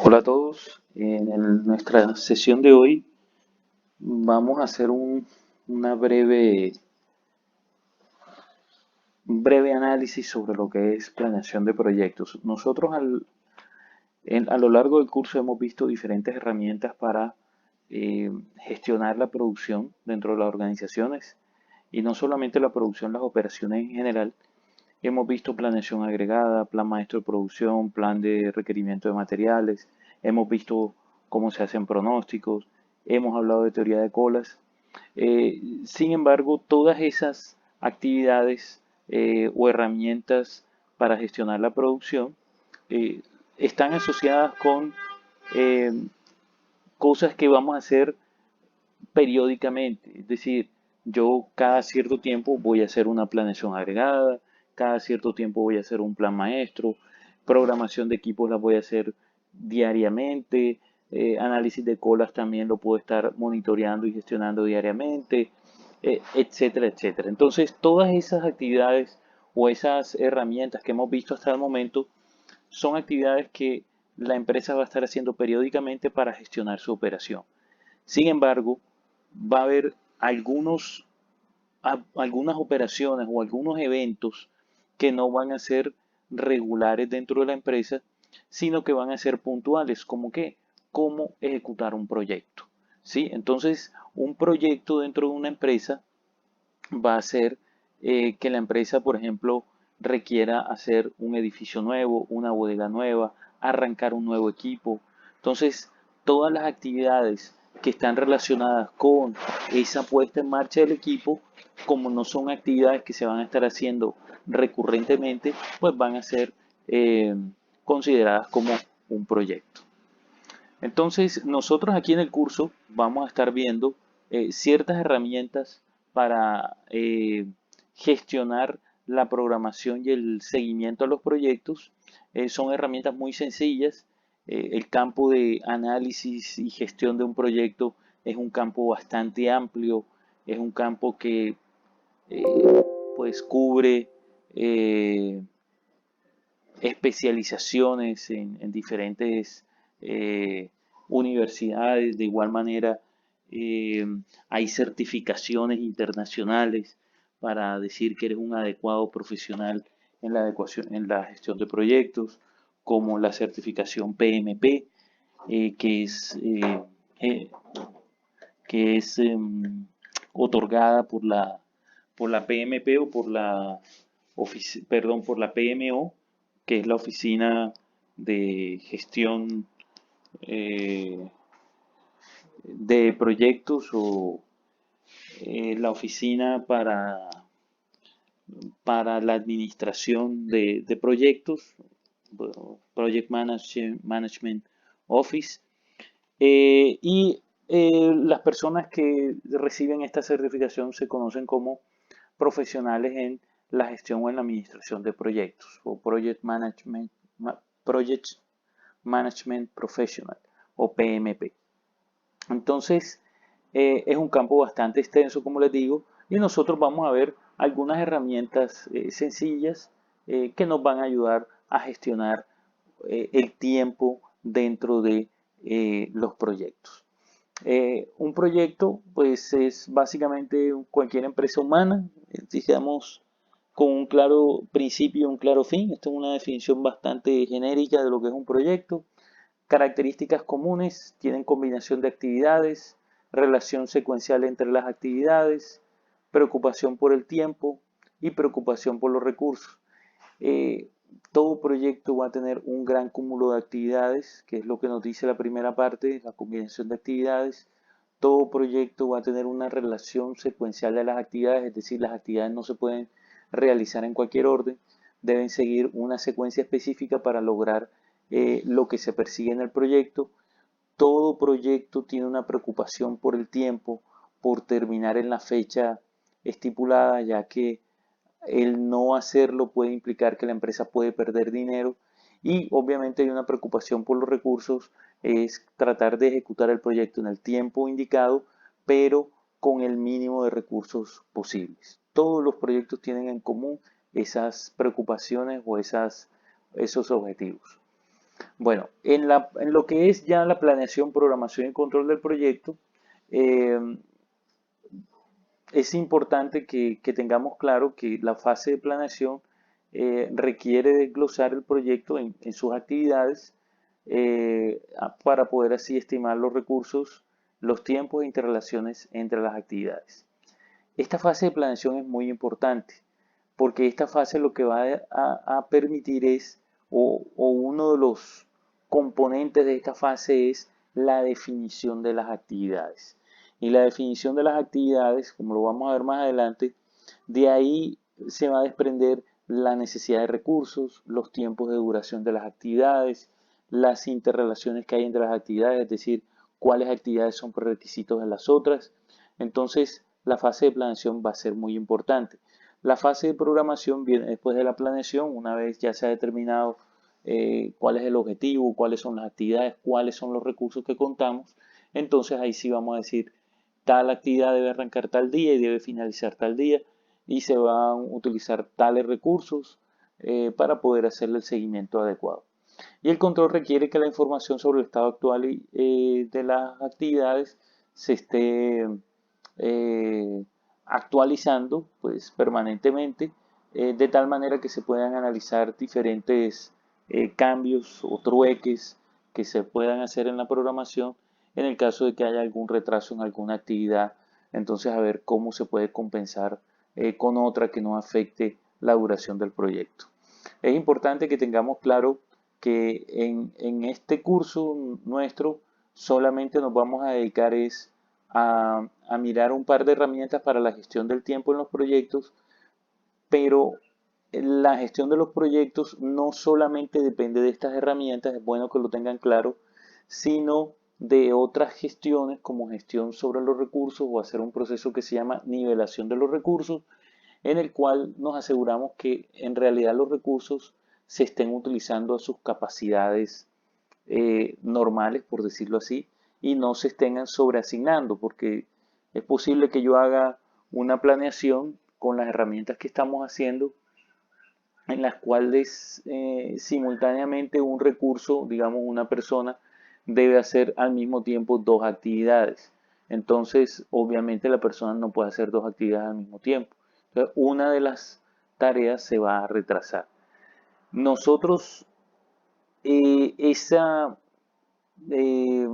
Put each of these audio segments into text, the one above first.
Hola a todos. Nuestra sesión de hoy vamos a hacer una breve análisis sobre lo que es planeación de proyectos. Nosotros a lo largo del curso hemos visto diferentes herramientas para gestionar la producción dentro de las organizaciones y no solamente la producción, las operaciones en general. Hemos visto planeación agregada, plan maestro de producción, plan de requerimiento de materiales, hemos visto cómo se hacen pronósticos, hemos hablado de teoría de colas. Sin embargo, todas esas actividades o herramientas para gestionar la producción eh, están asociadas con eh, cosas que vamos a hacer periódicamente. Es decir, yo cada cierto tiempo voy a hacer una planeación agregada, cada cierto tiempo voy a hacer un plan maestro, programación de equipos la voy a hacer diariamente, análisis de colas también lo puedo estar monitoreando y gestionando diariamente, etcétera, etcétera. Entonces, todas esas actividades o esas herramientas que hemos visto hasta el momento son actividades que la empresa va a estar haciendo periódicamente para gestionar su operación. Sin embargo, va a haber algunas operaciones o algunos eventos que no van a ser regulares dentro de la empresa, sino que van a ser puntuales, como que cómo ejecutar un proyecto. ¿Sí? Entonces, un proyecto dentro de una empresa va a ser que la empresa, por ejemplo, requiera hacer un edificio nuevo, una bodega nueva, arrancar un nuevo equipo. Entonces, todas las actividades que están relacionadas con esa puesta en marcha del equipo, como no son actividades que se van a estar haciendo recurrentemente, pues van a ser eh, consideradas como un proyecto. Entonces, nosotros aquí en el curso vamos a estar viendo ciertas herramientas para gestionar la programación y el seguimiento a los proyectos. Son herramientas muy sencillas. El campo de análisis y gestión de un proyecto es un campo bastante amplio, es un campo que pues cubre eh, especializaciones en diferentes universidades. De igual manera, eh, hay certificaciones internacionales para decir que eres un adecuado profesional en la gestión de proyectos, como la certificación PMP, eh, que es, eh, eh, que es otorgada por la PMP o por la PMO, que es la Oficina de Gestión eh, de Proyectos o la Oficina para la Administración de Proyectos, Project Management Office. Las personas que reciben esta certificación se conocen como profesionales en la gestión o en la administración de proyectos o Project Management Professional o PMP. Entonces, es un campo bastante extenso, como les digo, y nosotros vamos a ver algunas herramientas sencillas que nos van a ayudar a gestionar el tiempo dentro de los proyectos. Un proyecto, pues, es básicamente cualquier empresa humana, digamos, con un claro principio y un claro fin. Esta es una definición bastante genérica de lo que es un proyecto. Características comunes, tienen combinación de actividades, relación secuencial entre las actividades, preocupación por el tiempo y preocupación por los recursos. Eh, Todo proyecto va a tener un gran cúmulo de actividades, que es lo que nos dice la primera parte, la combinación de actividades. Todo proyecto va a tener una relación secuencial de las actividades, es decir, las actividades no se pueden realizar en cualquier orden, deben seguir una secuencia específica para lograr lo que se persigue en el proyecto. Todo proyecto tiene una preocupación por el tiempo, por terminar en la fecha estipulada, ya que el no hacerlo puede implicar que la empresa puede perder dinero y obviamente hay una preocupación por los recursos, es tratar de ejecutar el proyecto en el tiempo indicado, pero con el mínimo de recursos posibles. Todos los proyectos tienen en común esas preocupaciones o esos objetivos. Bueno, en lo que es ya la planeación, programación y control del proyecto, eh, es importante que tengamos claro que la fase de planeación requiere desglosar el proyecto en sus actividades para poder así estimar los recursos, los tiempos e interrelaciones entre las actividades. Esta fase de planeación es muy importante porque esta fase lo que va a permitir es, o uno de los componentes de esta fase es la definición de las actividades. Y la definición de las actividades, como lo vamos a ver más adelante, de ahí se va a desprender la necesidad de recursos, los tiempos de duración de las actividades, las interrelaciones que hay entre las actividades, es decir, cuáles actividades son prerequisitos de las otras. Entonces, la fase de planeación va a ser muy importante. La fase de programación viene después de la planeación, una vez ya se ha determinado cuál es el objetivo, cuáles son las actividades, cuáles son los recursos que contamos. Entonces ahí sí vamos a decir, tal actividad debe arrancar tal día y debe finalizar tal día y se van a utilizar tales recursos para poder hacerle el seguimiento adecuado. Y el control requiere que la información sobre el estado actual de las actividades se esté eh, actualizando pues, permanentemente, de tal manera que se puedan analizar diferentes cambios o trueques que se puedan hacer en la programación en el caso de que haya algún retraso en alguna actividad. Entonces, a ver cómo se puede compensar con otra que no afecte la duración del proyecto. Es importante que tengamos claro que en este curso nuestro solamente nos vamos a dedicar es a mirar un par de herramientas para la gestión del tiempo en los proyectos, pero la gestión de los proyectos no solamente depende de estas herramientas, es bueno que lo tengan claro, sino de otras gestiones como gestión sobre los recursos o hacer un proceso que se llama nivelación de los recursos, en el cual nos aseguramos que en realidad los recursos se estén utilizando a sus capacidades normales, por decirlo así, y no se estén sobreasignando, porque es posible que yo haga una planeación con las herramientas que estamos haciendo, en las cuales simultáneamente un recurso, digamos una persona, debe hacer al mismo tiempo dos actividades. Entonces, obviamente la persona no puede hacer dos actividades al mismo tiempo. Entonces, una de las tareas se va a retrasar. Nosotros, esa eh,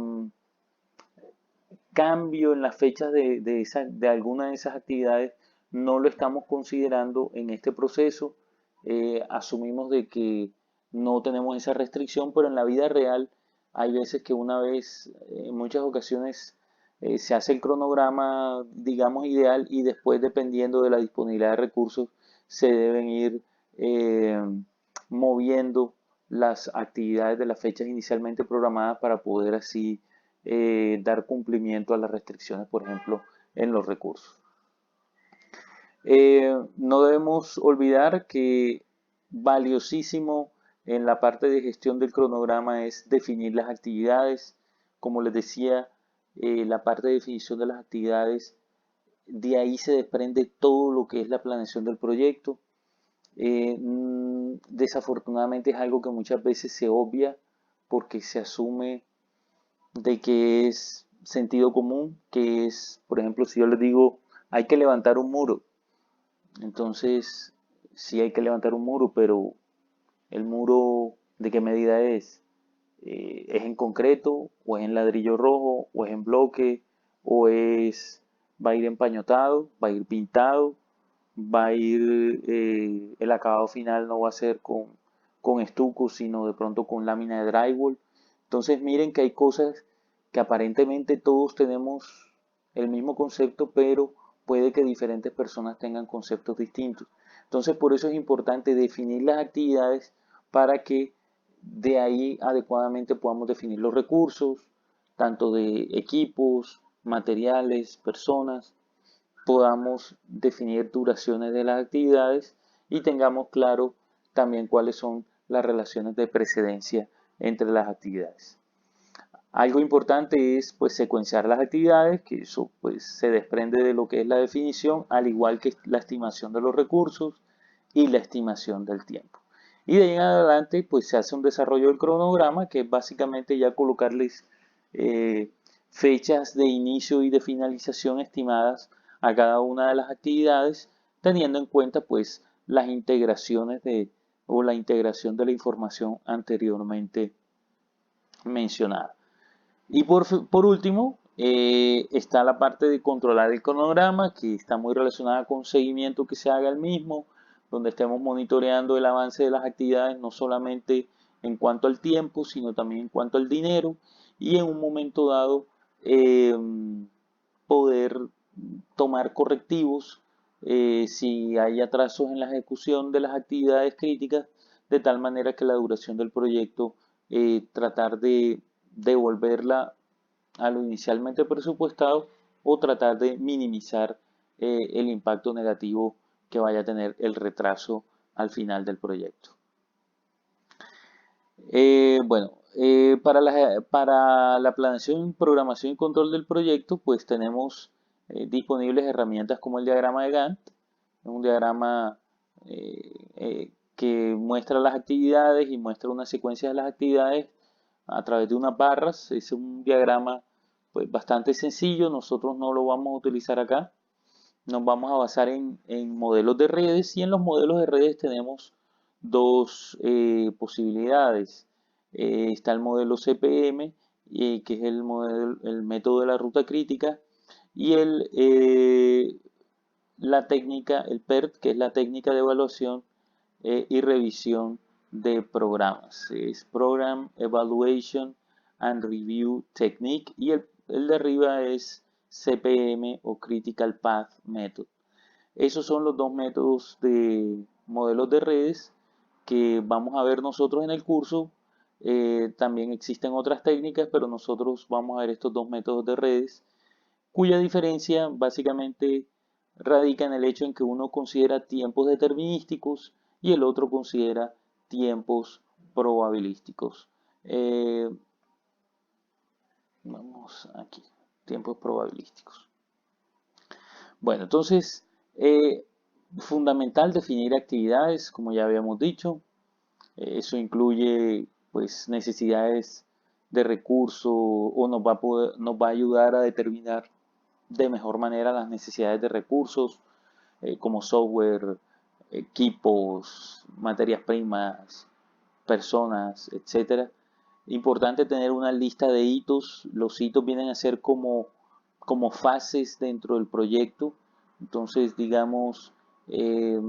cambio en las fechas de alguna de esas actividades no lo estamos considerando en este proceso. Asumimos de que no tenemos esa restricción, pero en la vida real hay veces que una vez, en muchas ocasiones, se hace el cronograma, digamos, ideal y después, dependiendo de la disponibilidad de recursos, se deben ir eh, moviendo las actividades de las fechas inicialmente programadas para poder así dar cumplimiento a las restricciones, por ejemplo, en los recursos. No debemos olvidar que valiosísimo en la parte de gestión del cronograma es definir las actividades. Como les decía, la parte de definición de las actividades, de ahí se desprende todo lo que es la planeación del proyecto. Desafortunadamente es algo que muchas veces se obvia porque se asume de que es sentido común, que es, por ejemplo, si yo les digo, hay que levantar un muro, entonces sí hay que levantar un muro, pero el muro, ¿de qué medida es? ¿Es en concreto, o es en ladrillo rojo, o es en bloque, o es, va a ir empañotado, va a ir pintado, va a ir, el acabado final no va a ser con estuco, sino de pronto con lámina de drywall? Entonces miren que hay cosas que aparentemente todos tenemos el mismo concepto, pero puede que diferentes personas tengan conceptos distintos. Entonces por eso es importante definir las actividades para que de ahí adecuadamente podamos definir los recursos, tanto de equipos, materiales, personas, podamos definir duraciones de las actividades y tengamos claro también cuáles son las relaciones de precedencia entre las actividades. Algo importante es pues secuenciar las actividades, que eso pues se desprende de lo que es la definición, al igual que la estimación de los recursos y la estimación del tiempo. Y de ahí en adelante pues se hace un desarrollo del cronograma, que es básicamente ya colocarles fechas de inicio y de finalización estimadas a cada una de las actividades, teniendo en cuenta pues las integraciones o la integración de la información anteriormente mencionada. Y por último, está la parte de controlar el cronograma, que está muy relacionada con seguimiento que se haga el mismo, donde estemos monitoreando el avance de las actividades, no solamente en cuanto al tiempo, sino también en cuanto al dinero, y en un momento dado eh, poder tomar correctivos si hay atrasos en la ejecución de las actividades críticas, de tal manera que la duración del proyecto tratar de devolverla a lo inicialmente presupuestado o tratar de minimizar el impacto negativo que vaya a tener el retraso al final del proyecto. Para la planeación, programación y control del proyecto, pues tenemos disponibles herramientas como el diagrama de Gantt, un diagrama que muestra las actividades y muestra una secuencia de las actividades a través de unas barras. Es un diagrama pues bastante sencillo, nosotros no lo vamos a utilizar acá. Nos vamos a basar en modelos de redes, y en los modelos de redes tenemos dos posibilidades. Está el modelo CPM, que es el método de la ruta crítica, y la técnica, el PERT, que es la técnica de evaluación y revisión de programas. Es Program Evaluation and Review Technique, y el de arriba es CPM o Critical Path Method. Esos son los dos métodos de modelos de redes que vamos a ver nosotros en el curso. También existen otras técnicas, pero nosotros vamos a ver estos dos métodos de redes, cuya diferencia básicamente radica en el hecho en que uno considera tiempos determinísticos y el otro considera tiempos probabilísticos. Eh, Vamos aquí, tiempos probabilísticos. Bueno, entonces, fundamental definir actividades, como ya habíamos dicho. Eso incluye pues necesidades de recursos, o nos va a ayudar a determinar de mejor manera las necesidades de recursos, como software, equipos, materias primas, personas, etcétera. Importante tener una lista de hitos. Los hitos vienen a ser como fases dentro del proyecto. Entonces, digamos, eh,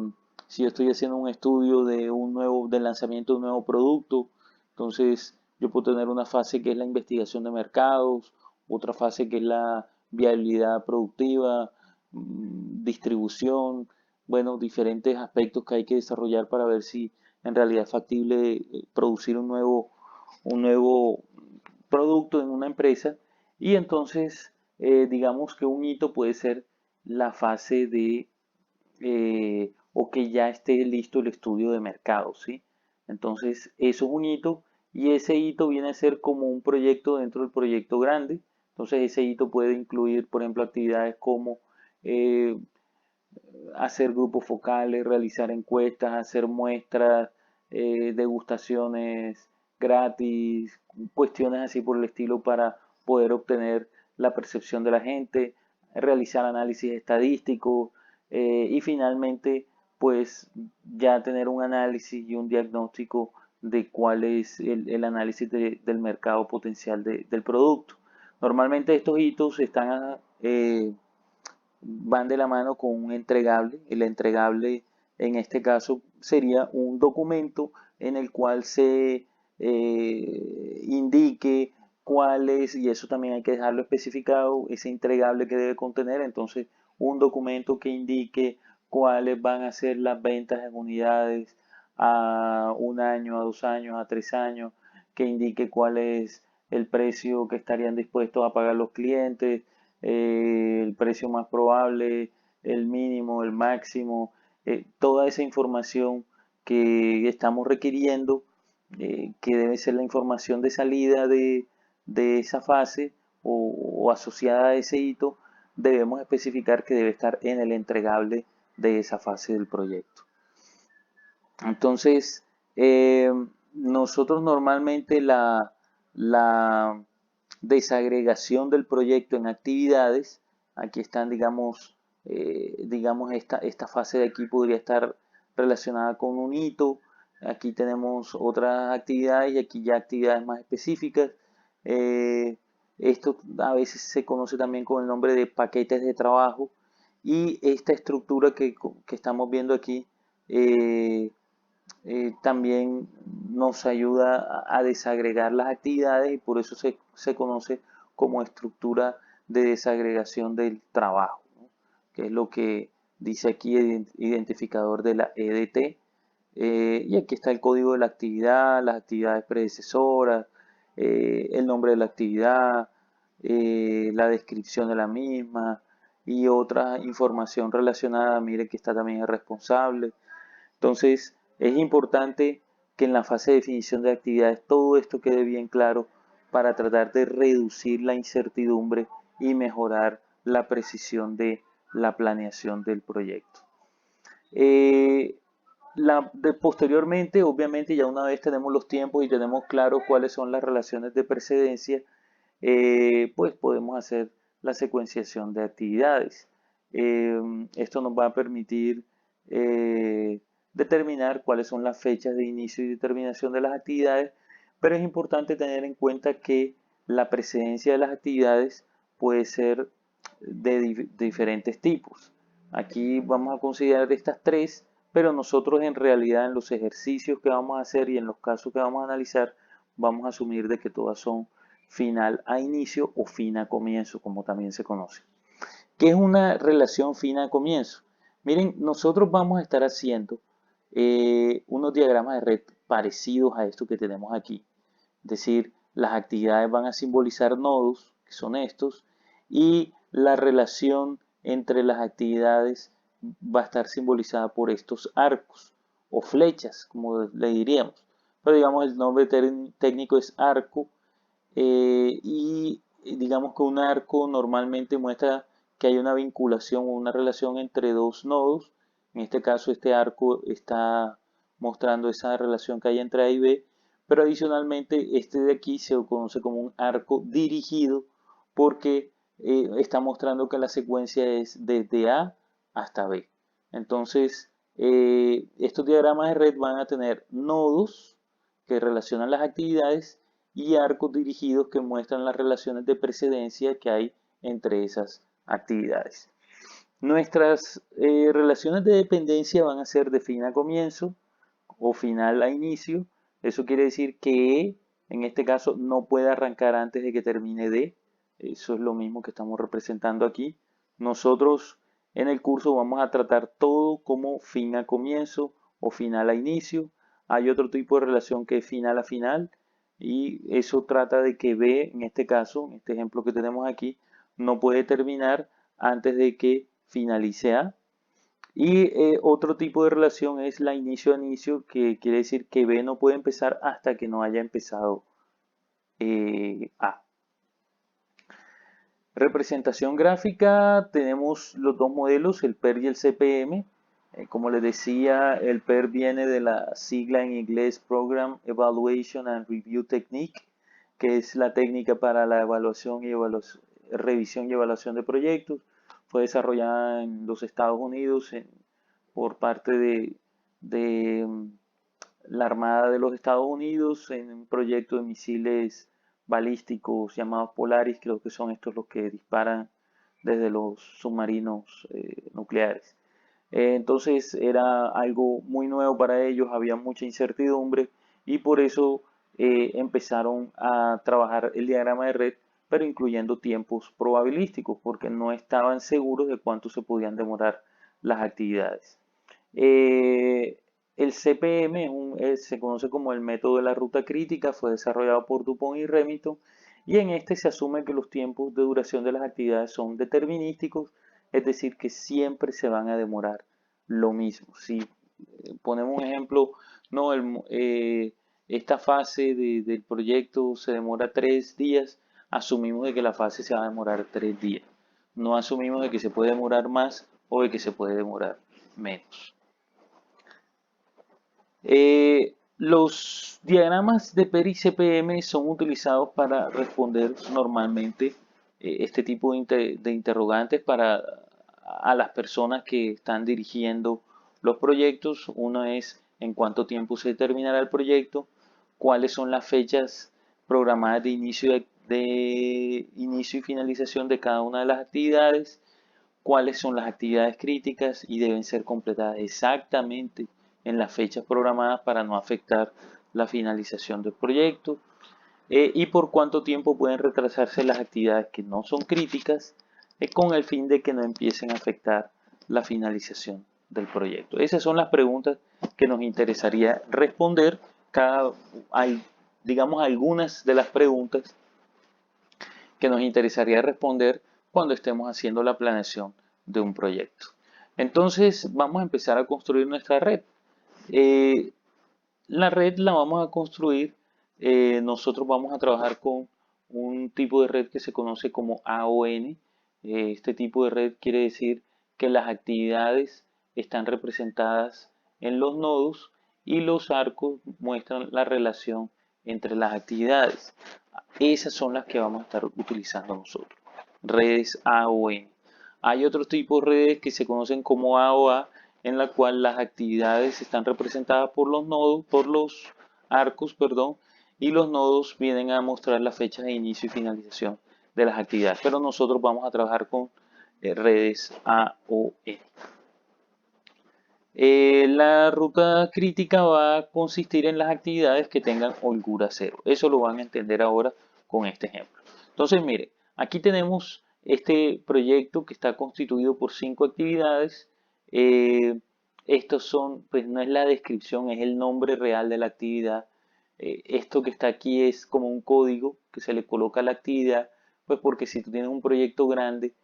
si yo estoy haciendo un estudio del lanzamiento de un nuevo producto, entonces yo puedo tener una fase que es la investigación de mercados, otra fase que es la viabilidad productiva, distribución, bueno, diferentes aspectos que hay que desarrollar para ver si en realidad es factible producir un nuevo producto en una empresa. Y entonces, digamos que un hito puede ser la fase de o que ya esté listo el estudio de mercado, ¿sí? Entonces, eso es un hito, y ese hito viene a ser como un proyecto dentro del proyecto grande. Entonces, ese hito puede incluir, por ejemplo, actividades como eh, hacer grupos focales, realizar encuestas, hacer muestras, degustaciones gratis, cuestiones así por el estilo, para poder obtener la percepción de la gente, realizar análisis estadístico, y finalmente pues ya tener un análisis y un diagnóstico de cuál es el análisis del mercado potencial del producto. Normalmente estos hitos van de la mano con un entregable. El entregable en este caso sería un documento en el cual se indique cuál es, y eso también hay que dejarlo especificado, ese entregable que debe contener. Entonces, un documento que indique cuáles van a ser las ventas en unidades a un año, a 2 años, a 3 años, que indique cuál es el precio que estarían dispuestos a pagar los clientes, el precio más probable, el mínimo, el máximo, toda esa información que estamos requiriendo, que debe ser la información de salida de esa fase o asociada a ese hito, debemos especificar que debe estar en el entregable de esa fase del proyecto. Entonces, Eh, Nosotros normalmente la desagregación del proyecto en actividades, aquí están, digamos esta fase de aquí podría estar relacionada con un hito, aquí tenemos otras actividades y aquí ya actividades más específicas. Eh, Esto a veces se conoce también con el nombre de paquetes de trabajo y esta estructura que estamos viendo aquí también nos ayuda a desagregar las actividades y por eso se conoce como estructura de desagregación del trabajo, ¿no? Que es lo que dice aquí el identificador de la EDT. Y aquí está el código de la actividad, las actividades predecesoras, el nombre de la actividad, la descripción de la misma y otra información relacionada. Mire que está también el responsable. Entonces, es importante que en la fase de definición de actividades todo esto quede bien claro para tratar de reducir la incertidumbre y mejorar la precisión de la planeación del proyecto. Eh, Posteriormente, obviamente, ya una vez tenemos los tiempos y tenemos claro cuáles son las relaciones de precedencia, pues podemos hacer la secuenciación de actividades. Esto nos va a permitir eh, determinar cuáles son las fechas de inicio y determinación de las actividades, pero es importante tener en cuenta que la precedencia de las actividades puede ser de diferentes tipos. Aquí vamos a considerar estas tres, pero nosotros en realidad en los ejercicios que vamos a hacer y en los casos que vamos a analizar, vamos a asumir de que todas son final a inicio o fin a comienzo, como también se conoce. ¿Qué es una relación fin a comienzo? Miren, nosotros vamos a estar haciendo unos diagramas de red parecidos a esto que tenemos aquí. Es decir, las actividades van a simbolizar nodos, que son estos, y la relación entre las actividades va a estar simbolizada por estos arcos o flechas, como le diríamos. Pero digamos el nombre técnico es arco y digamos que un arco normalmente muestra que hay una vinculación o una relación entre dos nodos. En este caso este arco está mostrando esa relación que hay entre A y B, pero adicionalmente este de aquí se conoce como un arco dirigido porque está mostrando que la secuencia es desde A hasta B. Entonces, estos diagramas de red van a tener nodos que relacionan las actividades y arcos dirigidos que muestran las relaciones de precedencia que hay entre esas actividades. Nuestras relaciones de dependencia van a ser de fin a comienzo o final a inicio. Eso quiere decir que E, en este caso, no puede arrancar antes de que termine D. Eso es lo mismo que estamos representando aquí. Nosotros en el curso vamos a tratar todo como fin a comienzo o final a inicio. Hay otro tipo de relación que es final a final y eso trata de que B, en este caso, en este ejemplo que tenemos aquí, no puede terminar antes de que finalice A. Y otro tipo de relación es la inicio a inicio, que quiere decir que B no puede empezar hasta que no haya empezado A. Representación gráfica, tenemos los dos modelos, el PER y el CPM. Como les decía, el PER viene de la sigla en inglés Program Evaluation and Review Technique, que es la técnica para la evaluación y revisión y evaluación de proyectos. Fue desarrollada en los Estados Unidos por parte de la Armada de los Estados Unidos en un proyecto de misiles balísticos llamados Polaris, creo que son estos los que disparan desde los submarinos nucleares. Entonces era algo muy nuevo para ellos, había mucha incertidumbre y por eso empezaron a trabajar el diagrama de red, pero incluyendo tiempos probabilísticos, porque no estaban seguros de cuánto se podían demorar las actividades. El CPM se conoce como el método de la ruta crítica, fue desarrollado por Dupont y Remington y en este se asume que los tiempos de duración de las actividades son determinísticos, es decir, que siempre se van a demorar lo mismo. Si ponemos un ejemplo, no, esta fase del proyecto se demora 3 días, asumimos de que la fase se va a demorar 3 días. No asumimos de que se puede demorar más o de que se puede demorar menos. Los diagramas de PER y CPM son utilizados para responder normalmente este tipo de interrogantes a las personas que están dirigiendo los proyectos. Uno es en cuánto tiempo se terminará el proyecto, cuáles son las fechas programadas de inicio y finalización de cada una de las actividades, cuáles son las actividades críticas y deben ser completadas exactamente en las fechas programadas para no afectar la finalización del proyecto, y por cuánto tiempo pueden retrasarse las actividades que no son críticas, con el fin de que no empiecen a afectar la finalización del proyecto. Esas son las preguntas que nos interesaría responder. Hay, digamos, algunas de las preguntas que nos interesaría responder cuando estemos haciendo la planeación de un proyecto. Entonces vamos a empezar a construir nuestra red. Eh, la red la vamos a construir, nosotros vamos a trabajar con un tipo de red que se conoce como AON. Este tipo de red quiere decir que las actividades están representadas en los nodos y los arcos muestran la relación entre las actividades. Esas son las que vamos a estar utilizando nosotros, redes AON. Hay otros tipos de redes que se conocen como AOA, en la cual las actividades están representadas por los nodos, por los arcos, perdón, y los nodos vienen a mostrar las fechas de inicio y finalización de las actividades. Pero nosotros vamos a trabajar con redes AON. La ruta crítica va a consistir en las actividades que tengan holgura cero. Eso lo van a entender ahora con este ejemplo. Entonces, mire, aquí tenemos este proyecto que está constituido por 5 actividades. Estos son, pues no es la descripción, es el nombre real de la actividad. Esto que está aquí es como un código que se le coloca a la actividad, pues porque si tú tienes un proyecto grande,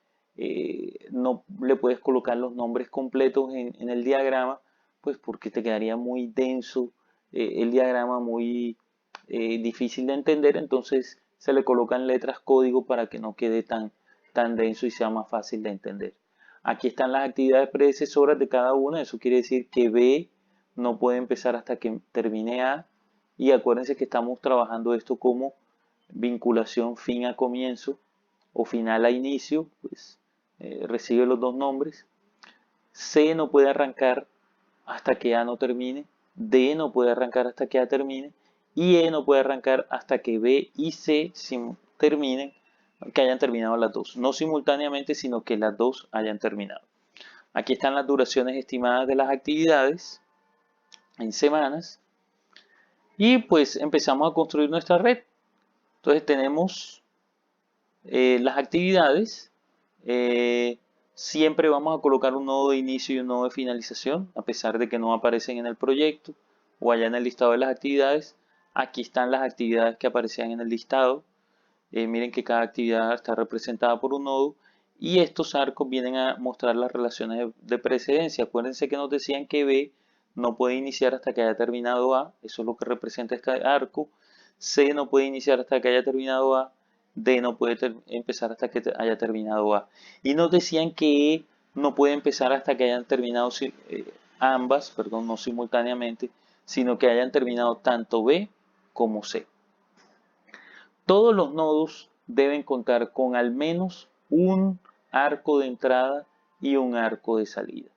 no le puedes colocar los nombres completos en el diagrama, pues porque te quedaría muy denso el diagrama, muy difícil de entender. Entonces se le colocan letras código para que no quede tan denso y sea más fácil de entender. Aquí están las actividades predecesoras de cada una. Eso quiere decir que B no puede empezar hasta que termine A, y acuérdense que estamos trabajando esto como vinculación fin a comienzo o final a inicio, pues recibe los dos nombres. C no puede arrancar hasta que A no termine, D no puede arrancar hasta que A termine, y E no puede arrancar hasta que B y C terminen, que hayan terminado las dos. No simultáneamente, sino que las dos hayan terminado. Aquí están las duraciones estimadas de las actividades en semanas. Y pues empezamos a construir nuestra red. Entonces tenemos las actividades. Siempre vamos a colocar un nodo de inicio y un nodo de finalización, a pesar de que no aparecen en el proyecto o allá en el listado de las actividades. Aquí están las actividades que aparecían en el listado. Miren que cada actividad está representada por un nodo y estos arcos vienen a mostrar las relaciones de precedencia. Acuérdense que nos decían que B no puede iniciar hasta que haya terminado A, eso es lo que representa este arco. C no puede iniciar hasta que haya terminado A, D no puede empezar hasta que haya terminado A. Y nos decían que E no puede empezar hasta que hayan terminado ambas, perdón, no simultáneamente, sino que hayan terminado tanto B como C. Todos los nodos deben contar con al menos un arco de entrada y un arco de salida.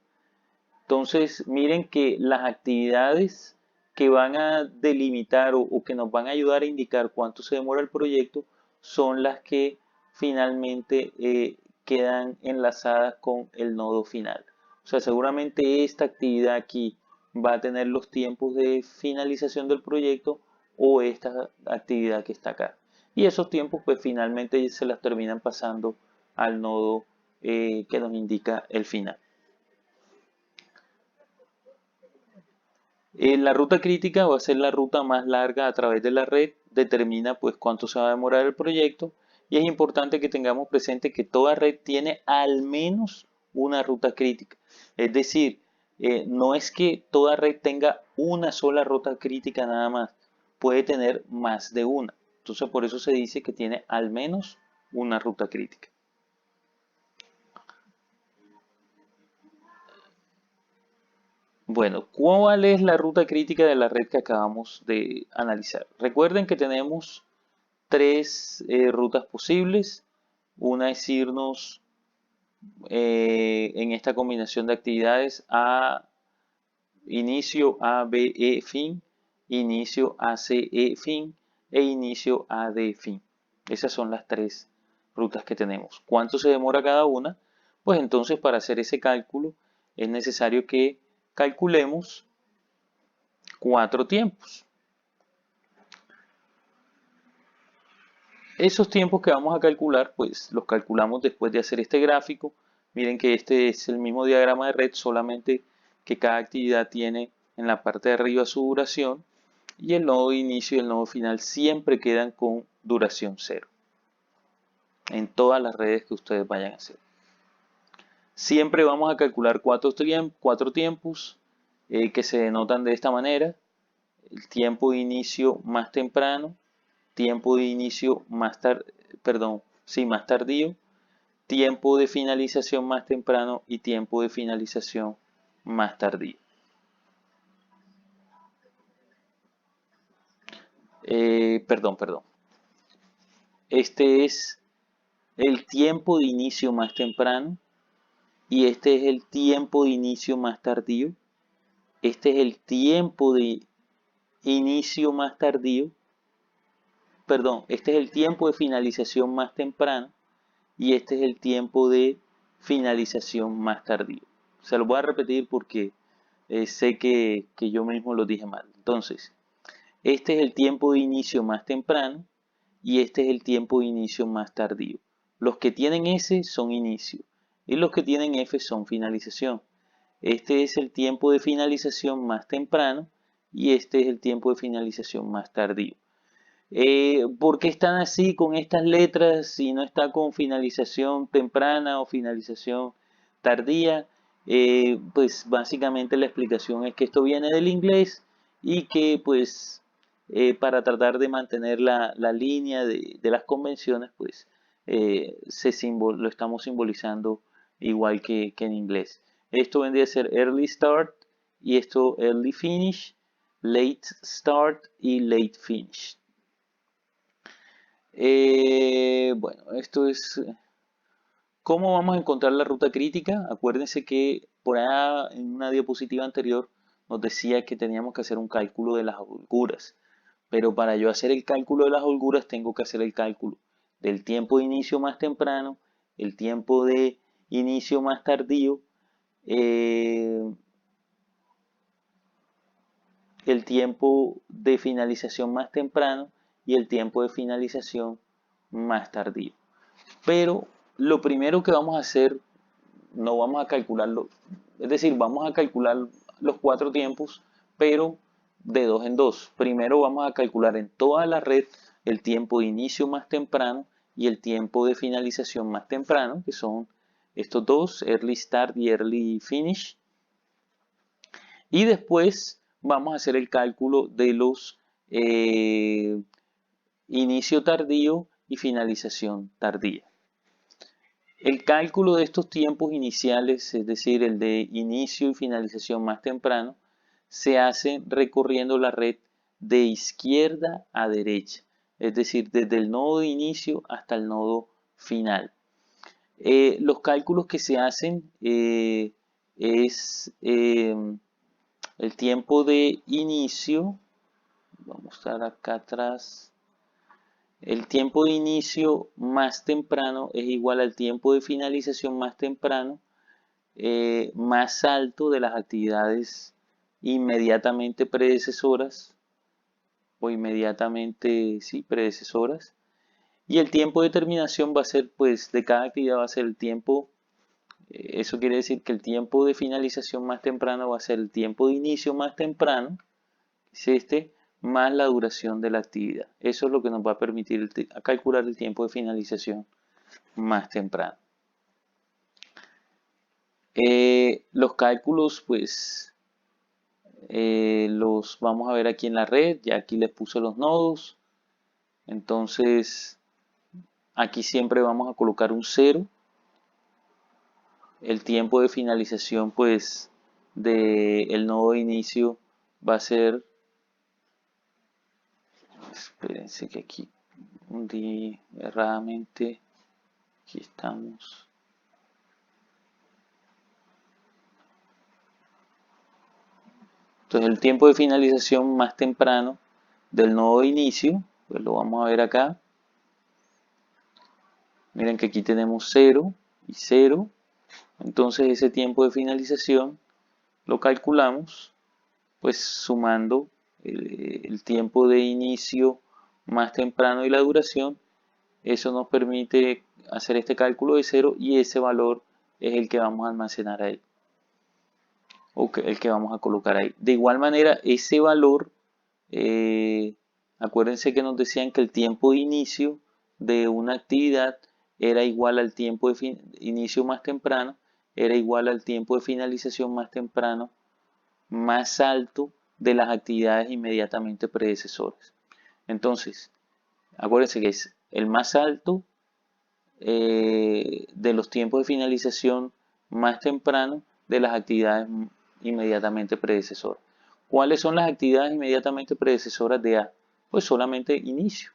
Entonces, miren que las actividades que van a delimitar o que nos van a ayudar a indicar cuánto se demora el proyecto son las que finalmente quedan enlazadas con el nodo final. O sea, seguramente esta actividad aquí va a tener los tiempos de finalización del proyecto o esta actividad que está acá. Y esos tiempos pues finalmente se las terminan pasando al nodo que nos indica el final. La ruta crítica va a ser la ruta más larga a través de la red, determina pues cuánto se va a demorar el proyecto, y es importante que tengamos presente que toda red tiene al menos una ruta crítica. Es decir, no es que toda red tenga una sola ruta crítica nada más, puede tener más de una. Entonces por eso se dice que tiene al menos una ruta crítica. Bueno, ¿cuál es la ruta crítica de la red que acabamos de analizar? Recuerden que tenemos tres rutas posibles. Una es irnos en esta combinación de actividades a inicio A, B, E, fin, inicio A, C, E, fin e inicio A, D, fin. Esas son las tres rutas que tenemos. ¿Cuánto se demora cada una? Pues entonces para hacer ese cálculo es necesario que calculemos 4 tiempos. Esos tiempos que vamos a calcular, pues los calculamos después de hacer este gráfico. Miren que este es el mismo diagrama de red, solamente que cada actividad tiene en la parte de arriba su duración y el nodo de inicio y el nodo final siempre quedan con duración 0 en todas las redes que ustedes vayan a hacer. Siempre vamos a calcular 4 tiempos que se denotan de esta manera. El tiempo de inicio más temprano, tiempo de inicio más más tardío, tiempo de finalización más temprano y tiempo de finalización más tardío. Perdón. Este es el tiempo de inicio más temprano y este es el tiempo de inicio más tardío. Este es el tiempo de inicio más tardío. Este es el tiempo de finalización más temprano y este es el tiempo de finalización más tardío. Se lo voy a repetir porque sé que yo mismo lo dije mal. Entonces, este es el tiempo de inicio más temprano y este es el tiempo de inicio más tardío. Los que tienen S son inicio y los que tienen F son finalización. Este es el tiempo de finalización más temprano y este es el tiempo de finalización más tardío. ¿Por qué están así con estas letras si no está con finalización temprana o finalización tardía? Pues básicamente la explicación es que esto viene del inglés y que pues para tratar de mantener la línea de las convenciones pues lo estamos simbolizando igual que en inglés. Esto vendría a ser early start y esto early finish, late start y late finish. Bueno, esto es cómo vamos a encontrar la ruta crítica. Acuérdense que por allá en una diapositiva anterior nos decía que teníamos que hacer un cálculo de las holguras. Pero para yo hacer el cálculo de las holguras tengo que hacer el cálculo del tiempo de inicio más temprano, el tiempo de inicio más tardío, eh, el tiempo de finalización más temprano y el tiempo de finalización más tardío. Pero lo primero que vamos a hacer, no vamos a calcularlo, es decir, vamos a calcular los 4 tiempos, pero de dos en dos. Primero vamos a calcular en toda la red el tiempo de inicio más temprano y el tiempo de finalización más temprano, que son estos dos, early start y early finish. Y después vamos a hacer el cálculo de los inicio tardío y finalización tardía. El cálculo de estos tiempos iniciales, es decir, el de inicio y finalización más temprano, se hace recorriendo la red de izquierda a derecha, es decir, desde el nodo de inicio hasta el nodo final. Los cálculos que se hacen es el tiempo de inicio, vamos a estar acá atrás, el tiempo de inicio más temprano es igual al tiempo de finalización más temprano más alto de las actividades inmediatamente predecesoras o inmediatamente, sí, predecesoras. Y el tiempo de terminación va a ser, pues, de cada actividad va a ser el tiempo, eso quiere decir que el tiempo de finalización más temprano va a ser el tiempo de inicio más temprano, es este, más la duración de la actividad. Eso es lo que nos va a permitir calcular el tiempo de finalización más temprano. Los cálculos, pues, los vamos a ver aquí en la red. Ya aquí les puse los nodos. Entonces, aquí siempre vamos a colocar un 0. El tiempo de finalización, pues, del nodo de inicio va a ser, espérense que aquí hundí erradamente, aquí estamos. Entonces el tiempo de finalización más temprano del nodo de inicio, pues lo vamos a ver acá. Miren que aquí tenemos 0 y 0. Entonces ese tiempo de finalización lo calculamos pues sumando el tiempo de inicio más temprano y la duración. Eso nos permite hacer este cálculo de 0 y ese valor es el que vamos a almacenar ahí, o el que vamos a colocar ahí. De igual manera, ese valor, acuérdense que nos decían que el tiempo de inicio de una actividad era igual al tiempo de inicio más temprano, era igual al tiempo de finalización más temprano, más alto de las actividades inmediatamente predecesoras. Entonces, acuérdense que es el más alto de los tiempos de finalización más temprano de las actividades inmediatamente predecesoras. ¿Cuáles son las actividades inmediatamente predecesoras de A? Pues solamente inicio.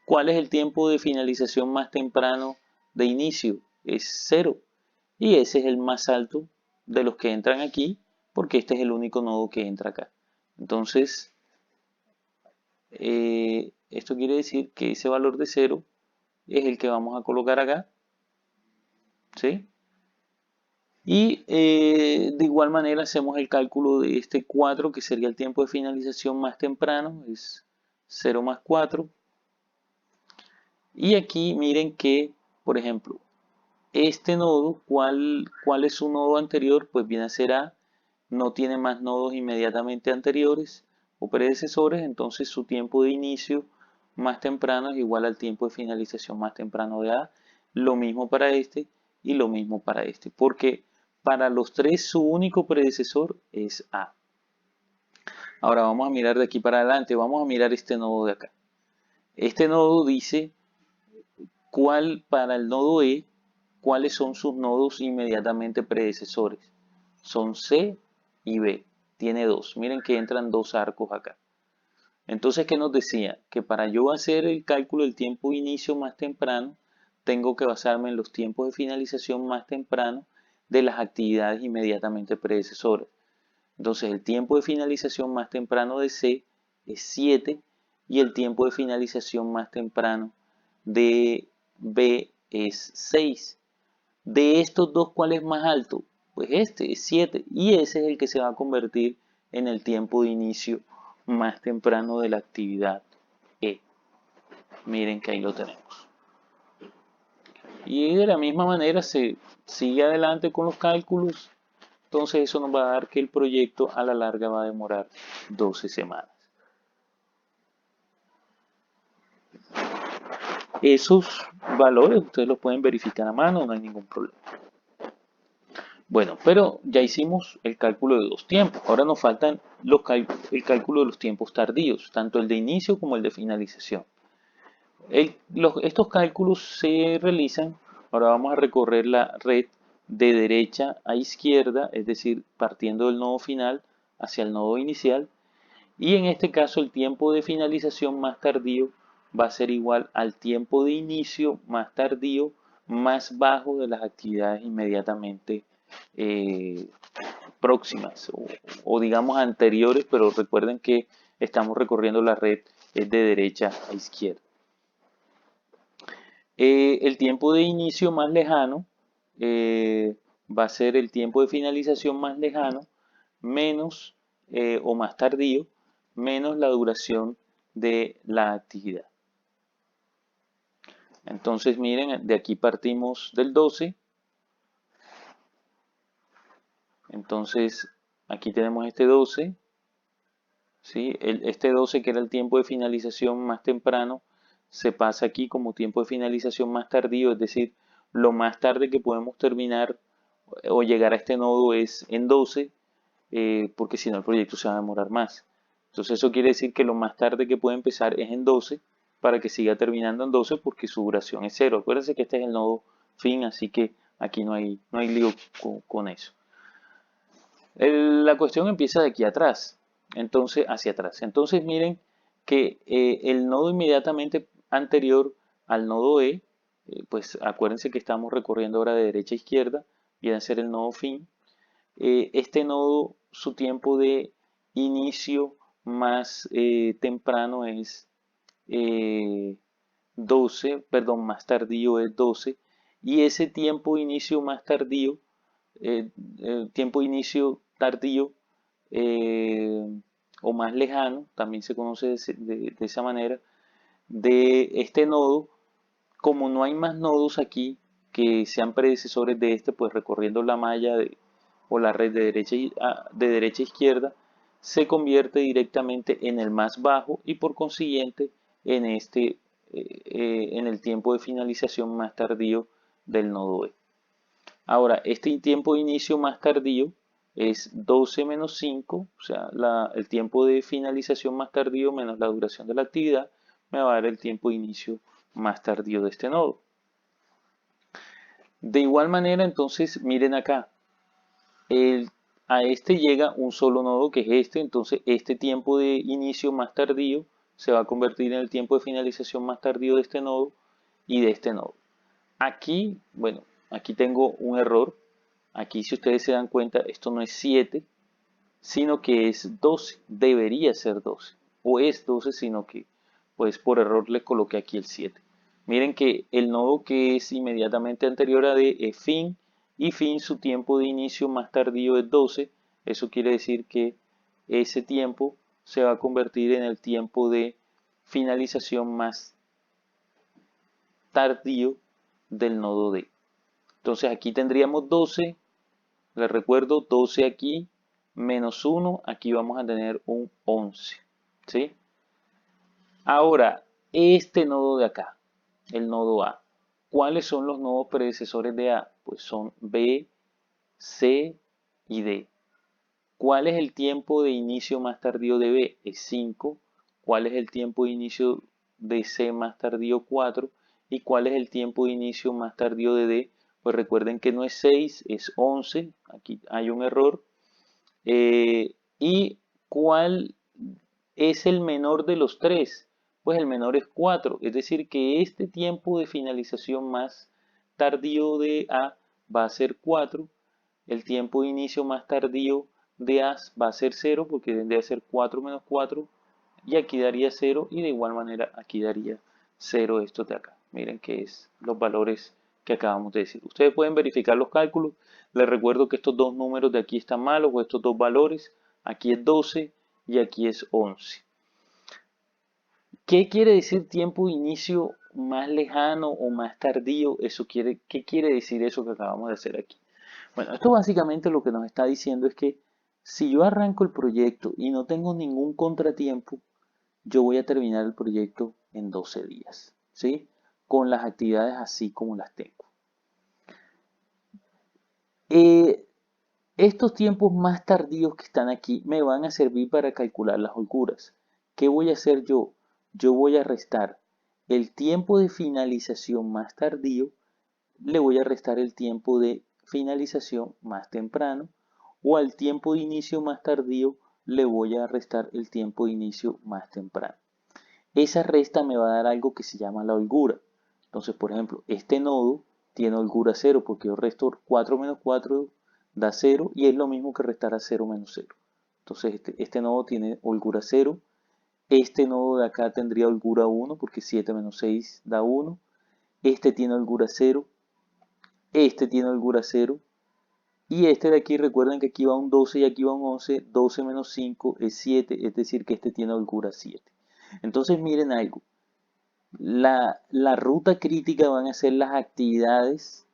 ¿Cuál es el tiempo de finalización más temprano de inicio? Es 0. Y ese es el más alto de los que entran aquí, porque este es el único nodo que entra acá. Entonces, esto quiere decir que ese valor de 0 es el que vamos a colocar acá, ¿sí? Y de igual manera hacemos el cálculo de este 4, que sería el tiempo de finalización más temprano, es 0 más 4. Y aquí miren que, por ejemplo, este nodo, ¿cuál es su nodo anterior? Pues viene a ser A, no tiene más nodos inmediatamente anteriores o predecesores, entonces su tiempo de inicio más temprano es igual al tiempo de finalización más temprano de A. Lo mismo para este y lo mismo para este, porque para los tres su único predecesor es A. Ahora vamos a mirar de aquí para adelante, vamos a mirar este nodo de acá. Este nodo dice cuál para el nodo E, cuáles son sus nodos inmediatamente predecesores. Son C y B. Tiene dos. Miren que entran dos arcos acá. Entonces, ¿qué nos decía? Que para yo hacer el cálculo del tiempo de inicio más temprano, tengo que basarme en los tiempos de finalización más temprano de las actividades inmediatamente predecesoras. Entonces, el tiempo de finalización más temprano de C es 7 y el tiempo de finalización más temprano de B es 6. De estos dos, ¿cuál es más alto? Pues este es 7 y ese es el que se va a convertir en el tiempo de inicio más temprano de la actividad E. Miren que ahí lo tenemos. Y de la misma manera se sigue adelante con los cálculos. Entonces eso nos va a dar que el proyecto a la larga va a demorar 12 semanas. Esos valores ustedes los pueden verificar a mano, no hay ningún problema. Bueno, pero ya hicimos el cálculo de dos tiempos. Ahora nos faltan el cálculo de los tiempos tardíos, tanto el de inicio como el de finalización. Estos cálculos se realizan, ahora vamos a recorrer la red de derecha a izquierda, es decir, partiendo del nodo final hacia el nodo inicial. Y en este caso el tiempo de finalización más tardío va a ser igual al tiempo de inicio más tardío más bajo de las actividades inmediatamente próximas o digamos anteriores, pero recuerden que estamos recorriendo la red de derecha a izquierda. El tiempo de inicio más lejano va a ser el tiempo de finalización más lejano menos o más tardío menos la duración de la actividad. Entonces miren, de aquí partimos del 12. Entonces aquí tenemos este 12. ¿Sí? Este 12 que era el tiempo de finalización más temprano se pasa aquí como tiempo de finalización más tardío, es decir, lo más tarde que podemos terminar o llegar a este nodo es en 12, porque si no el proyecto se va a demorar más. Entonces eso quiere decir que lo más tarde que puede empezar es en 12 para que siga terminando en 12 porque su duración es 0. Acuérdense que este es el nodo fin, así que aquí no hay lío con eso. La cuestión empieza de aquí atrás, entonces hacia atrás. Entonces miren que el nodo inmediatamente anterior al nodo E, pues acuérdense que estamos recorriendo ahora de derecha a izquierda, viene a ser el nodo fin. Este nodo, su tiempo de inicio más temprano es 12, perdón, más tardío es 12, y ese tiempo de inicio más tardío, el tiempo de inicio tardío eh, o más lejano, también se conoce de esa manera, de este nodo, como no hay más nodos aquí que sean predecesores de este, pues recorriendo la malla o la red de derecha a izquierda, se convierte directamente en el más bajo y por consiguiente en en el tiempo de finalización más tardío del nodo E. Ahora, este tiempo de inicio más tardío es 12 menos 5, o sea, el tiempo de finalización más tardío menos la duración de la actividad, me va a dar el tiempo de inicio más tardío de este nodo. De igual manera, entonces, miren acá, a este llega un solo nodo que es este, entonces este tiempo de inicio más tardío se va a convertir en el tiempo de finalización más tardío de este nodo y de este nodo. Aquí, bueno, aquí tengo un error. Aquí, si ustedes se dan cuenta, esto no es 7, sino que es 12. Debería ser 12. O es 12, sino que, pues por error le coloqué aquí el 7. Miren que el nodo que es inmediatamente anterior a D es fin, y fin su tiempo de inicio más tardío es 12. Eso quiere decir que ese tiempo se va a convertir en el tiempo de finalización más tardío del nodo D. Entonces aquí tendríamos 12, les recuerdo 12 aquí, menos 1, aquí vamos a tener un 11. ¿Sí? Ahora, este nodo de acá, el nodo A, ¿cuáles son los nodos predecesores de A? Pues son B, C y D. ¿Cuál es el tiempo de inicio más tardío de B? Es 5. ¿Cuál es el tiempo de inicio de C más tardío? 4. ¿Y cuál es el tiempo de inicio más tardío de D? Pues recuerden que no es 6, es 11. Aquí hay un error. ¿Y cuál es el menor de los tres? Pues el menor es 4. Es decir, que este tiempo de finalización más tardío de A va a ser 4. El tiempo de inicio más tardío de A va a ser 0 porque tendría que ser 4 menos 4 y aquí daría 0 y de igual manera aquí daría 0 esto de acá. Miren que es los valores que acabamos de decir. Ustedes pueden verificar los cálculos. Les recuerdo que estos dos números de aquí están malos o estos dos valores. Aquí es 12 y aquí es 11. ¿Qué quiere decir tiempo de inicio más lejano o más tardío? ¿Qué quiere decir eso que acabamos de hacer aquí? Bueno, esto básicamente lo que nos está diciendo es que si yo arranco el proyecto y no tengo ningún contratiempo, yo voy a terminar el proyecto en 12 días, ¿sí? Con las actividades así como las tengo. Eh, Estos tiempos más tardíos que están aquí me van a servir para calcular las holguras. ¿Qué voy a hacer yo? Yo voy a restar el tiempo de finalización más tardío, le voy a restar el tiempo de finalización más temprano, o al tiempo de inicio más tardío le voy a restar el tiempo de inicio más temprano. Esa resta me va a dar algo que se llama la holgura. Entonces, por ejemplo, este nodo tiene holgura 0 porque yo resto 4 menos 4 da 0 y es lo mismo que restar a 0 menos 0. Entonces, este nodo tiene holgura 0. Este nodo de acá tendría holgura 1 porque 7 menos 6 da 1. Este tiene holgura 0. Este tiene holgura 0. Y este de aquí, recuerden que aquí va un 12 y aquí va un 11. 12 menos 5 es 7, es decir que este tiene holgura 7. Entonces miren algo. La ruta crítica van a ser las actividades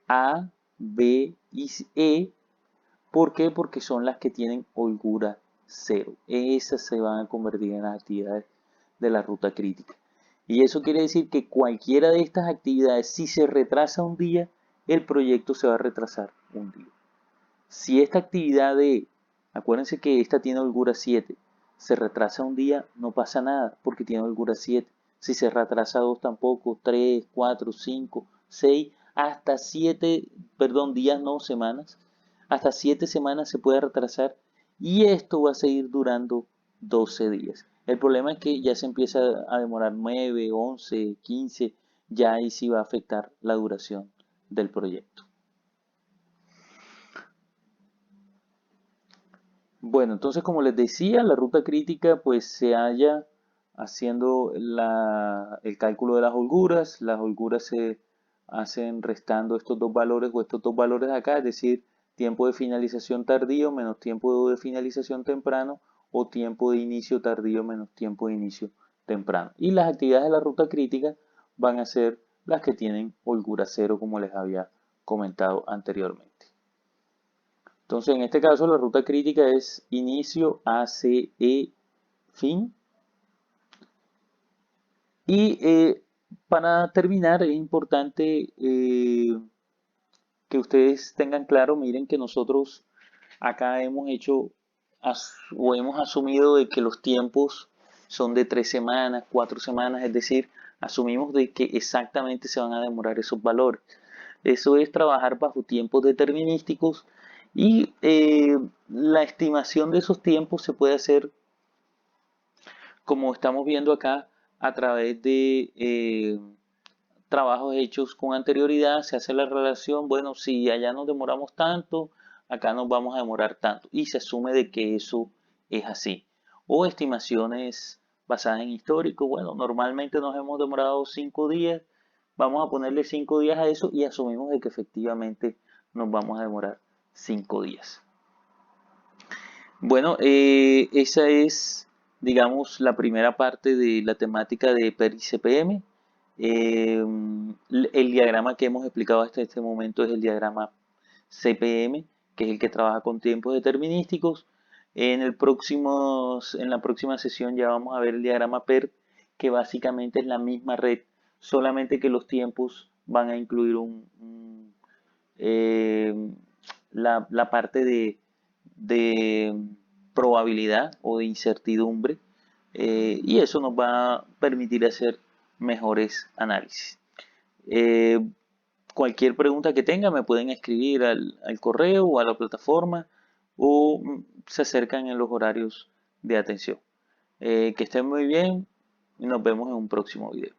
A, B y E. ¿Por qué? Porque son las que tienen holgura 0. Esas se van a convertir en las actividades de la ruta crítica. Y eso quiere decir que cualquiera de estas actividades, si se retrasa un día, el proyecto se va a retrasar un día. Si esta actividad de, acuérdense que esta tiene holgura 7, se retrasa un día, no pasa nada porque tiene holgura 7. Si se retrasa 2 tampoco, 3, 4, 5, 6, hasta 7, perdón, días no, semanas. hasta 7 semanas se puede retrasar y esto va a seguir durando 12 días. El problema es que ya se empieza a demorar 9, 11, 15, ya ahí sí va a afectar la duración del proyecto. Bueno, entonces como les decía, la ruta crítica pues se halla haciendo el cálculo de las holguras se hacen restando estos dos valores o estos dos valores acá, es decir, tiempo de finalización tardío menos tiempo de finalización temprano o tiempo de inicio tardío menos tiempo de inicio temprano. Y las actividades de la ruta crítica van a ser las que tienen holgura cero como les había comentado anteriormente. Entonces, en este caso, la ruta crítica es inicio, ACE, fin. Y para terminar, es importante que ustedes tengan claro, miren que nosotros acá hemos hecho o hemos asumido de que los tiempos son de 3 semanas, 4 semanas, es decir, asumimos de que exactamente se van a demorar esos valores. Eso es trabajar bajo tiempos determinísticos y la estimación de esos tiempos se puede hacer, como estamos viendo acá, a través de trabajos hechos con anterioridad. Se hace la relación, bueno, si allá nos demoramos tanto, acá nos vamos a demorar tanto. Y se asume de que eso es así. O estimaciones basadas en histórico, bueno, normalmente nos hemos demorado 5 días, vamos a ponerle 5 días a eso y asumimos de que efectivamente nos vamos a demorar 5 días. Bueno, esa es, digamos, la primera parte de la temática de PERI-CPM. El diagrama que hemos explicado hasta este momento es el diagrama CPM, que es el que trabaja con tiempos determinísticos. En la próxima sesión ya vamos a ver el diagrama PER, que básicamente es la misma red, solamente que los tiempos van a incluir eh, la parte de probabilidad o de incertidumbre, y eso nos va a permitir hacer mejores análisis. Eh, Cualquier pregunta que tengan me pueden escribir al correo o a la plataforma o se acercan en los horarios de atención. Que estén muy bien y nos vemos en un próximo video.